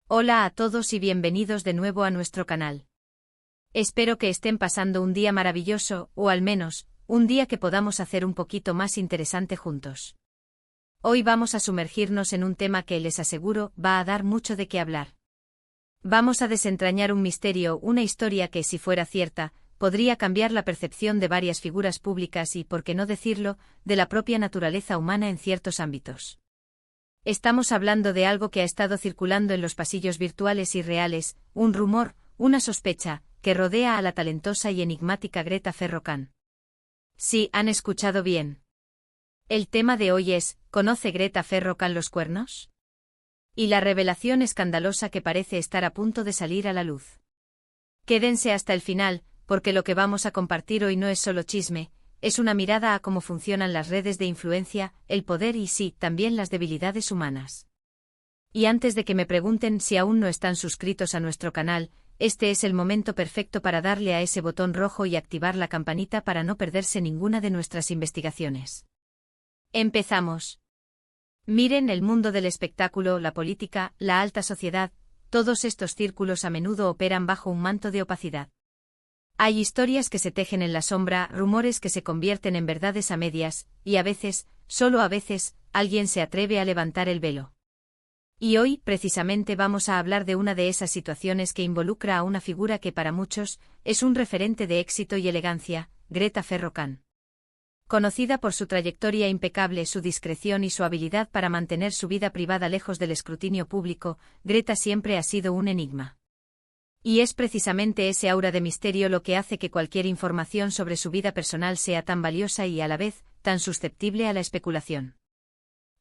Hola a todos y bienvenidos de nuevo a nuestro canal. Espero que estén pasando un día maravilloso, o al menos, un día que podamos hacer un poquito más interesante juntos. Hoy vamos a sumergirnos en un tema que les aseguro va a dar mucho de qué hablar. Vamos a desentrañar un misterio, una historia que, si fuera cierta, podría cambiar la percepción de varias figuras públicas y, por qué no decirlo, de la propia naturaleza humana en ciertos ámbitos. Estamos hablando de algo que ha estado circulando en los pasillos virtuales y reales, un rumor, una sospecha, que rodea a la talentosa y enigmática Greta Ferro-Kann. Sí, han escuchado bien. El tema de hoy es, ¿conoce Greta Ferro-Kann los cuernos? Y la revelación escandalosa que parece estar a punto de salir a la luz. Quédense hasta el final, porque lo que vamos a compartir hoy no es solo chisme, es una mirada a cómo funcionan las redes de influencia, el poder y sí, también las debilidades humanas. Y antes de que me pregunten si aún no están suscritos a nuestro canal, este es el momento perfecto para darle a ese botón rojo y activar la campanita para no perderse ninguna de nuestras investigaciones. Empezamos. Miren, el mundo del espectáculo, la política, la alta sociedad, todos estos círculos a menudo operan bajo un manto de opacidad. Hay historias que se tejen en la sombra, rumores que se convierten en verdades a medias, y a veces, solo a veces, alguien se atreve a levantar el velo. Y hoy, precisamente, vamos a hablar de una de esas situaciones que involucra a una figura que para muchos es un referente de éxito y elegancia, Greta Ferro-Kann. Conocida por su trayectoria impecable, su discreción y su habilidad para mantener su vida privada lejos del escrutinio público, Greta siempre ha sido un enigma. Y es precisamente ese aura de misterio lo que hace que cualquier información sobre su vida personal sea tan valiosa y a la vez, tan susceptible a la especulación.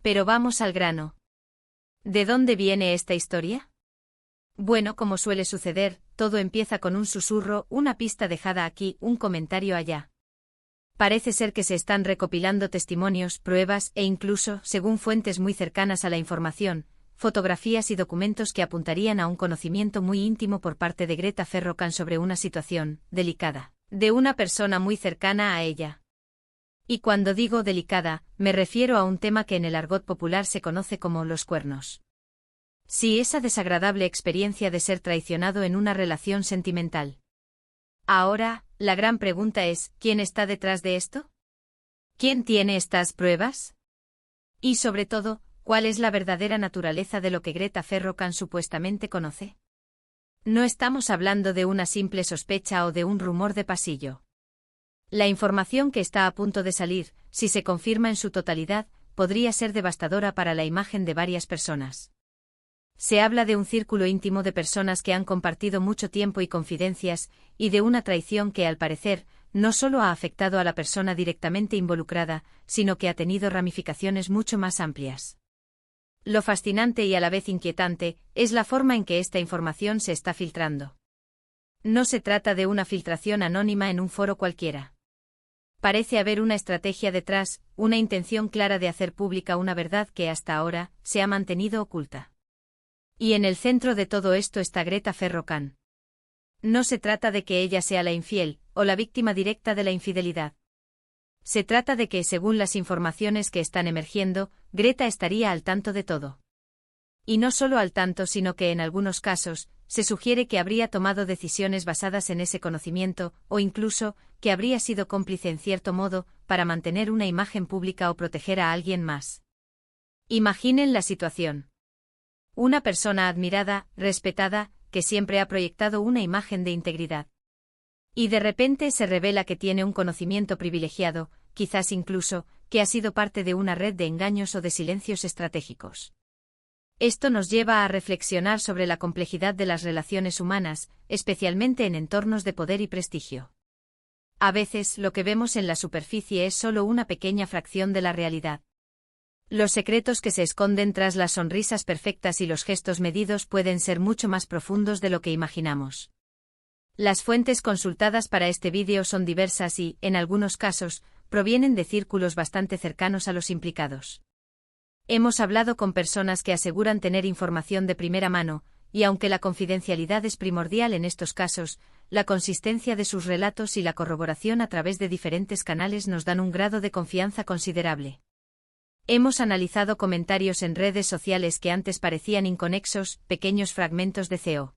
Pero vamos al grano. ¿De dónde viene esta historia? Bueno, como suele suceder, todo empieza con un susurro, una pista dejada aquí, un comentario allá. Parece ser que se están recopilando testimonios, pruebas e incluso, según fuentes muy cercanas a la información, fotografías y documentos que apuntarían a un conocimiento muy íntimo por parte de Greta Ferro-Kann sobre una situación delicada, de una persona muy cercana a ella. Y cuando digo delicada, me refiero a un tema que en el argot popular se conoce como los cuernos. Sí, esa desagradable experiencia de ser traicionado en una relación sentimental. Ahora, la gran pregunta es, ¿quién está detrás de esto? ¿Quién tiene estas pruebas? Y sobre todo, ¿cuál es la verdadera naturaleza de lo que Greta Ferro-Kann supuestamente conoce? No estamos hablando de una simple sospecha o de un rumor de pasillo. La información que está a punto de salir, si se confirma en su totalidad, podría ser devastadora para la imagen de varias personas. Se habla de un círculo íntimo de personas que han compartido mucho tiempo y confidencias, y de una traición que, al parecer, no solo ha afectado a la persona directamente involucrada, sino que ha tenido ramificaciones mucho más amplias. Lo fascinante y a la vez inquietante es la forma en que esta información se está filtrando. No se trata de una filtración anónima en un foro cualquiera. Parece haber una estrategia detrás, una intención clara de hacer pública una verdad que hasta ahora se ha mantenido oculta. Y en el centro de todo esto está Greta Ferro-Kann. No se trata de que ella sea la infiel, o la víctima directa de la infidelidad. Se trata de que, según las informaciones que están emergiendo, Greta estaría al tanto de todo. Y no solo al tanto, sino que en algunos casos, se sugiere que habría tomado decisiones basadas en ese conocimiento, o incluso, que habría sido cómplice en cierto modo, para mantener una imagen pública o proteger a alguien más. Imaginen la situación. Una persona admirada, respetada, que siempre ha proyectado una imagen de integridad. Y de repente se revela que tiene un conocimiento privilegiado, quizás incluso, que ha sido parte de una red de engaños o de silencios estratégicos. Esto nos lleva a reflexionar sobre la complejidad de las relaciones humanas, especialmente en entornos de poder y prestigio. A veces, lo que vemos en la superficie es solo una pequeña fracción de la realidad. Los secretos que se esconden tras las sonrisas perfectas y los gestos medidos pueden ser mucho más profundos de lo que imaginamos. Las fuentes consultadas para este vídeo son diversas y, en algunos casos, provienen de círculos bastante cercanos a los implicados. Hemos hablado con personas que aseguran tener información de primera mano, y aunque la confidencialidad es primordial en estos casos, la consistencia de sus relatos y la corroboración a través de diferentes canales nos dan un grado de confianza considerable. Hemos analizado comentarios en redes sociales que antes parecían inconexos, pequeños fragmentos de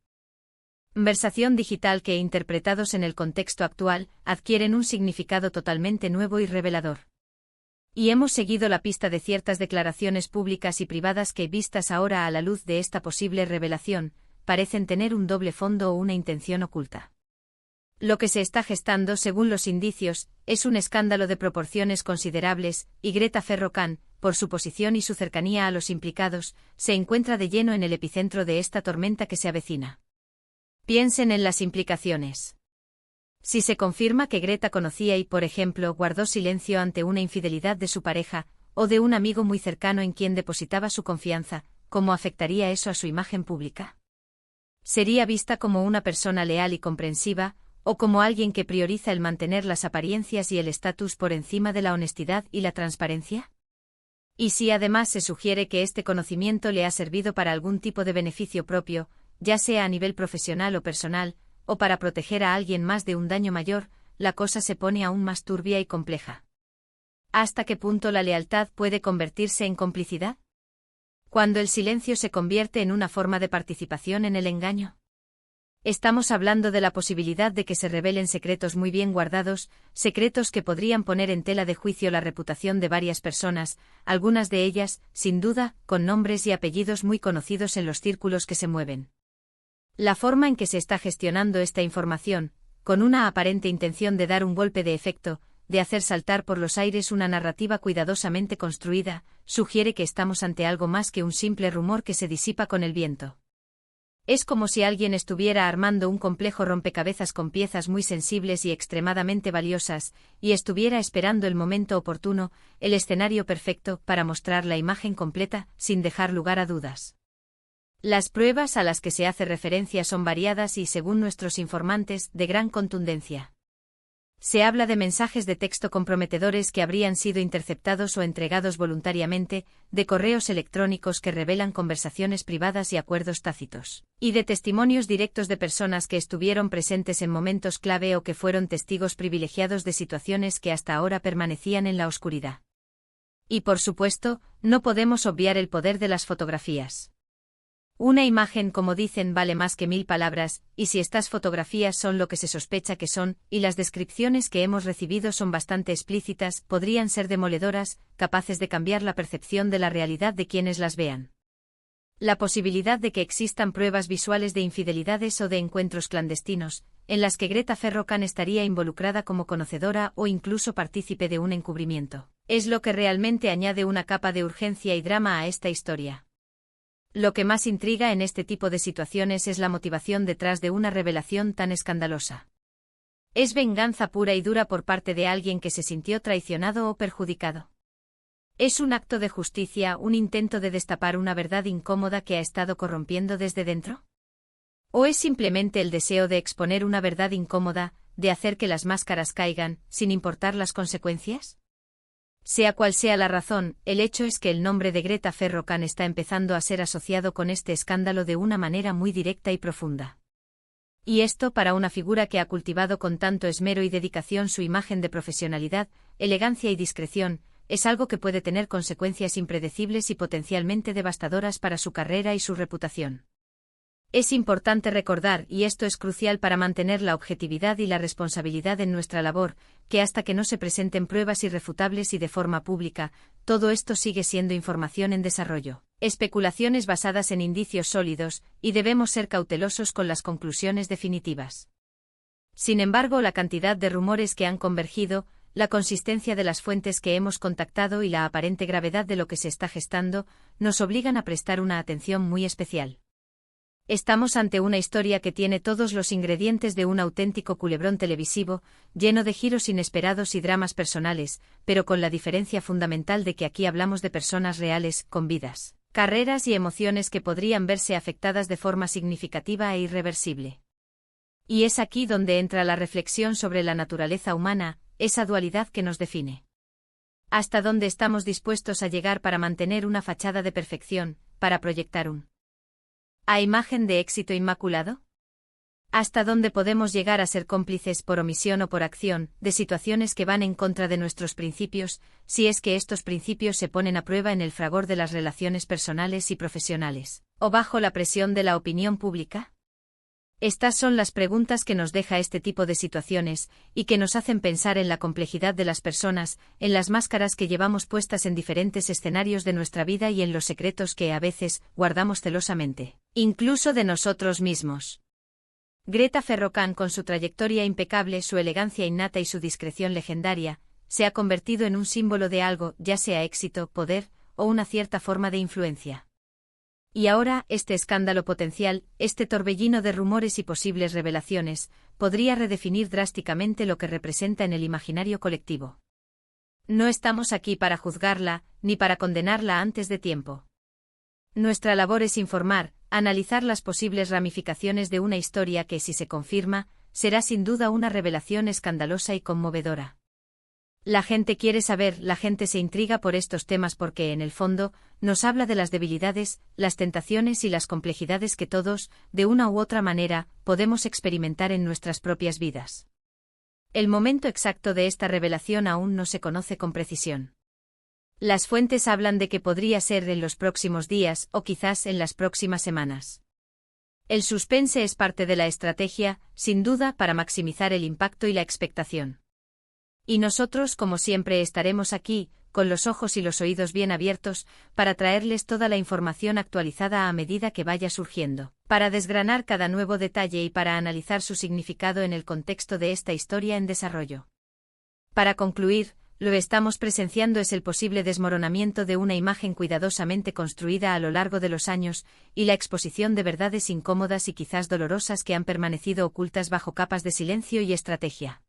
conversación digital que, interpretados en el contexto actual, adquieren un significado totalmente nuevo y revelador. Y hemos seguido la pista de ciertas declaraciones públicas y privadas que, vistas ahora a la luz de esta posible revelación, parecen tener un doble fondo o una intención oculta. Lo que se está gestando, según los indicios, es un escándalo de proporciones considerables, y Greta Ferro-Kahn, por su posición y su cercanía a los implicados, se encuentra de lleno en el epicentro de esta tormenta que se avecina. Piensen en las implicaciones. Si se confirma que Greta conocía y, por ejemplo, guardó silencio ante una infidelidad de su pareja, o de un amigo muy cercano en quien depositaba su confianza, ¿cómo afectaría eso a su imagen pública? ¿Sería vista como una persona leal y comprensiva, o como alguien que prioriza el mantener las apariencias y el estatus por encima de la honestidad y la transparencia? Y si además se sugiere que este conocimiento le ha servido para algún tipo de beneficio propio, ya sea a nivel profesional o personal, o para proteger a alguien más de un daño mayor, la cosa se pone aún más turbia y compleja. ¿Hasta qué punto la lealtad puede convertirse en complicidad? ¿Cuando el silencio se convierte en una forma de participación en el engaño? Estamos hablando de la posibilidad de que se revelen secretos muy bien guardados, secretos que podrían poner en tela de juicio la reputación de varias personas, algunas de ellas, sin duda, con nombres y apellidos muy conocidos en los círculos que se mueven. La forma en que se está gestionando esta información, con una aparente intención de dar un golpe de efecto, de hacer saltar por los aires una narrativa cuidadosamente construida, sugiere que estamos ante algo más que un simple rumor que se disipa con el viento. Es como si alguien estuviera armando un complejo rompecabezas con piezas muy sensibles y extremadamente valiosas, y estuviera esperando el momento oportuno, el escenario perfecto, para mostrar la imagen completa, sin dejar lugar a dudas. Las pruebas a las que se hace referencia son variadas y, según nuestros informantes, de gran contundencia. Se habla de mensajes de texto comprometedores que habrían sido interceptados o entregados voluntariamente, de correos electrónicos que revelan conversaciones privadas y acuerdos tácitos, y de testimonios directos de personas que estuvieron presentes en momentos clave o que fueron testigos privilegiados de situaciones que hasta ahora permanecían en la oscuridad. Y por supuesto, no podemos obviar el poder de las fotografías. Una imagen, como dicen, vale más que 1000 palabras, y si estas fotografías son lo que se sospecha que son, y las descripciones que hemos recibido son bastante explícitas, podrían ser demoledoras, capaces de cambiar la percepción de la realidad de quienes las vean. La posibilidad de que existan pruebas visuales de infidelidades o de encuentros clandestinos, en las que Greta Ferro-Kahn estaría involucrada como conocedora o incluso partícipe de un encubrimiento, es lo que realmente añade una capa de urgencia y drama a esta historia. Lo que más intriga en este tipo de situaciones es la motivación detrás de una revelación tan escandalosa. ¿Es venganza pura y dura por parte de alguien que se sintió traicionado o perjudicado? ¿Es un acto de justicia, un intento de destapar una verdad incómoda que ha estado corrompiendo desde dentro? ¿O es simplemente el deseo de exponer una verdad incómoda, de hacer que las máscaras caigan, sin importar las consecuencias? Sea cual sea la razón, el hecho es que el nombre de Greta Ferro-Kahn está empezando a ser asociado con este escándalo de una manera muy directa y profunda. Y esto, para una figura que ha cultivado con tanto esmero y dedicación su imagen de profesionalidad, elegancia y discreción, es algo que puede tener consecuencias impredecibles y potencialmente devastadoras para su carrera y su reputación. Es importante recordar, y esto es crucial para mantener la objetividad y la responsabilidad en nuestra labor, que hasta que no se presenten pruebas irrefutables y de forma pública, todo esto sigue siendo información en desarrollo, especulaciones basadas en indicios sólidos, y debemos ser cautelosos con las conclusiones definitivas. Sin embargo, la cantidad de rumores que han convergido, la consistencia de las fuentes que hemos contactado y la aparente gravedad de lo que se está gestando, nos obligan a prestar una atención muy especial. Estamos ante una historia que tiene todos los ingredientes de un auténtico culebrón televisivo, lleno de giros inesperados y dramas personales, pero con la diferencia fundamental de que aquí hablamos de personas reales, con vidas, carreras y emociones que podrían verse afectadas de forma significativa e irreversible. Y es aquí donde entra la reflexión sobre la naturaleza humana, esa dualidad que nos define. ¿Hasta dónde estamos dispuestos a llegar para mantener una fachada de perfección, para proyectar ¿a imagen de éxito inmaculado? ¿Hasta dónde podemos llegar a ser cómplices por omisión o por acción de situaciones que van en contra de nuestros principios, si es que estos principios se ponen a prueba en el fragor de las relaciones personales y profesionales, o bajo la presión de la opinión pública? Estas son las preguntas que nos deja este tipo de situaciones, y que nos hacen pensar en la complejidad de las personas, en las máscaras que llevamos puestas en diferentes escenarios de nuestra vida y en los secretos que a veces guardamos celosamente, incluso de nosotros mismos. Greta Ferro-Kahn, con su trayectoria impecable, su elegancia innata y su discreción legendaria, se ha convertido en un símbolo de algo, ya sea éxito, poder, o una cierta forma de influencia. Y ahora, este escándalo potencial, este torbellino de rumores y posibles revelaciones, podría redefinir drásticamente lo que representa en el imaginario colectivo. No estamos aquí para juzgarla, ni para condenarla antes de tiempo. Nuestra labor es informar, analizar las posibles ramificaciones de una historia que, si se confirma, será sin duda una revelación escandalosa y conmovedora. La gente quiere saber, la gente se intriga por estos temas porque, en el fondo, nos habla de las debilidades, las tentaciones y las complejidades que todos, de una u otra manera, podemos experimentar en nuestras propias vidas. El momento exacto de esta revelación aún no se conoce con precisión. Las fuentes hablan de que podría ser en los próximos días o quizás en las próximas semanas. El suspense es parte de la estrategia, sin duda, para maximizar el impacto y la expectación. Y nosotros, como siempre, estaremos aquí, con los ojos y los oídos bien abiertos, para traerles toda la información actualizada a medida que vaya surgiendo, para desgranar cada nuevo detalle y para analizar su significado en el contexto de esta historia en desarrollo. Para concluir, lo que estamos presenciando es el posible desmoronamiento de una imagen cuidadosamente construida a lo largo de los años, y la exposición de verdades incómodas y quizás dolorosas que han permanecido ocultas bajo capas de silencio y estrategia.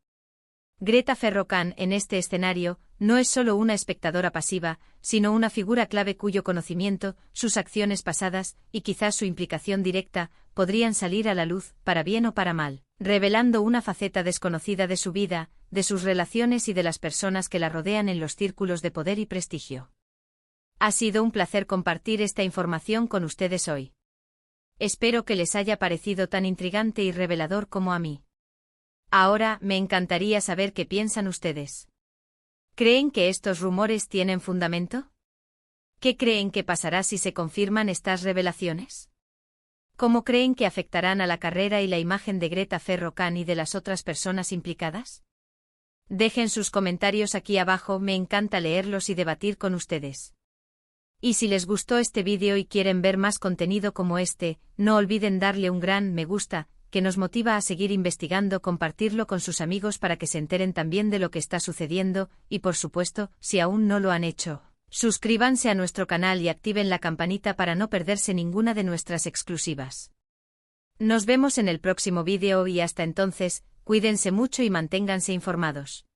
Greta Ferro-Kahn, en este escenario, no es solo una espectadora pasiva, sino una figura clave cuyo conocimiento, sus acciones pasadas, y quizás su implicación directa, podrían salir a la luz, para bien o para mal, revelando una faceta desconocida de su vida, de sus relaciones y de las personas que la rodean en los círculos de poder y prestigio. Ha sido un placer compartir esta información con ustedes hoy. Espero que les haya parecido tan intrigante y revelador como a mí. Ahora, me encantaría saber qué piensan ustedes. ¿Creen que estos rumores tienen fundamento? ¿Qué creen que pasará si se confirman estas revelaciones? ¿Cómo creen que afectarán a la carrera y la imagen de Greta Ferro-Kahn y de las otras personas implicadas? Dejen sus comentarios aquí abajo, me encanta leerlos y debatir con ustedes. Y si les gustó este vídeo y quieren ver más contenido como este, no olviden darle un gran me gusta, que nos motiva a seguir investigando, compartirlo con sus amigos para que se enteren también de lo que está sucediendo, y por supuesto, si aún no lo han hecho, suscríbanse a nuestro canal y activen la campanita para no perderse ninguna de nuestras exclusivas. Nos vemos en el próximo vídeo y hasta entonces, cuídense mucho y manténganse informados.